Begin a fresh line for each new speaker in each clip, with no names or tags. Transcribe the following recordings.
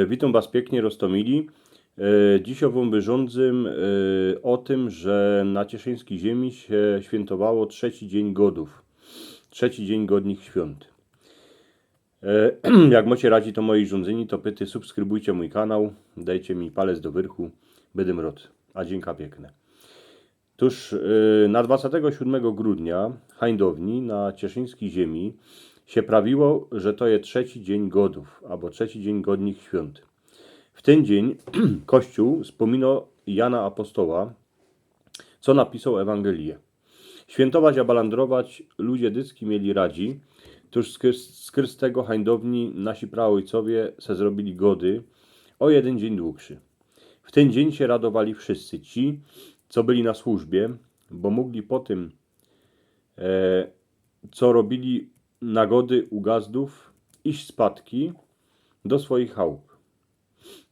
Witam Was pięknie, Rostomili. Dziś wam wyrządzę o tym, że na cieszyńskiej ziemi się świętowało trzeci dzień godów. Trzeci dzień godnych świąt. Jak macie radzi to moi rządzeni, to pyty subskrybujcie mój kanał, dajcie mi palec do wyrchu, będę rod. A dzięka piękne. Tuż na 27 grudnia hańdowni na cieszyńskiej ziemi się prawiło, że to jest trzeci dzień godów, albo trzeci dzień godnych świąt. W ten dzień Kościół wspominał Jana Apostoła, co napisał Ewangelię. Świętować a balandrować ludzie dycki mieli radzi, tuż z tego hańdowni nasi praojcowie se zrobili gody o jeden dzień dłuższy. W ten dzień się radowali wszyscy ci, co byli na służbie, bo mogli po tym, co robili nagody u gazdów, iść spadki do swoich chałup.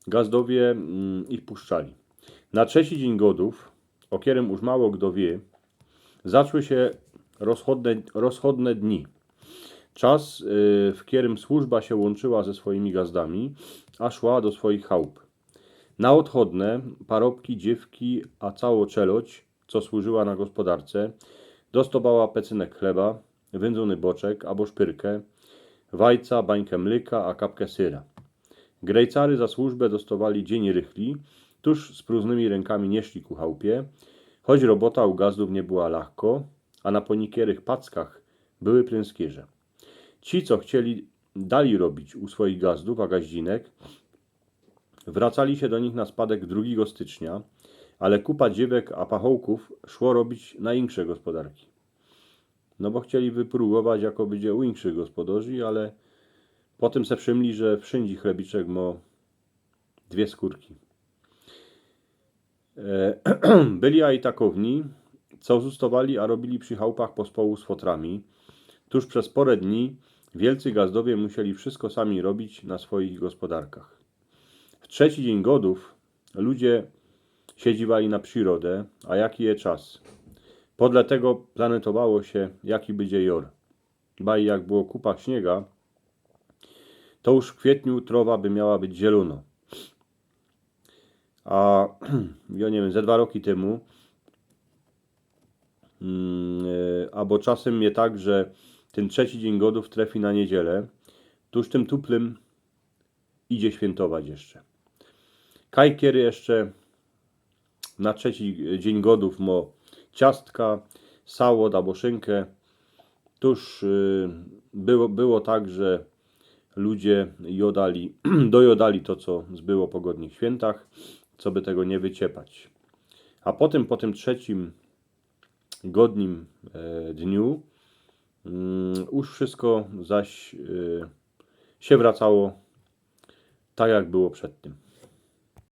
Gazdowie ich puszczali. Na trzeci dzień godów, o którym już mało kto wie, zaczły się rozchodne dni. Czas, w którym służba się łączyła ze swoimi gazdami, a szła do swoich chałup. Na odchodne parobki, dziewki, a cało czeloć, co służyła na gospodarce, dostawała pecynek chleba, wędzony boczek albo szpyrkę, wajca, bańkę mleka, a kapkę syra. Grejcary za służbę dostawali dzień rychli, tuż z próżnymi rękami nie szli ku chałupie, choć robota u gazdów nie była lahko, a na ponikierych packach były pręskierze. Ci, co chcieli dali robić u swoich gazdów, a gaździnek, wracali się do nich na spadek 2 stycznia, ale kupa dziewek a pachołków szło robić na insze gospodarki. No bo chcieli wypróbować, jako będzie u inszych gospodarzy, ale potem se przymli, że wszędzie chlebiczek ma 2 skórki. Byli a i takowni, co zostawali, a robili przy chałupach pospołu z fotrami. Tuż przez porę dni wielcy gazdowie musieli wszystko sami robić na swoich gospodarkach. W trzeci dzień godów ludzie siedziwali na przyrodę, a jaki je czas. Podle tego planetowało się, jaki będzie jor. Baj jak było kupa śniega, to już w kwietniu trowa by miała być zielono. A ja nie wiem, ze 2 roki temu, albo czasem je tak, że ten trzeci dzień godów trafi na niedzielę, tuż tym tuplym idzie świętować jeszcze. Kajkiery jeszcze na trzeci dzień godów mo ciastka, sało albo szynkę. Tuż było tak, że ludzie dojodali to, co zbyło po godnych świętach, co by tego nie wyciepać. A potem, po tym trzecim godnym dniu, już wszystko zaś się wracało tak, jak było przed tym.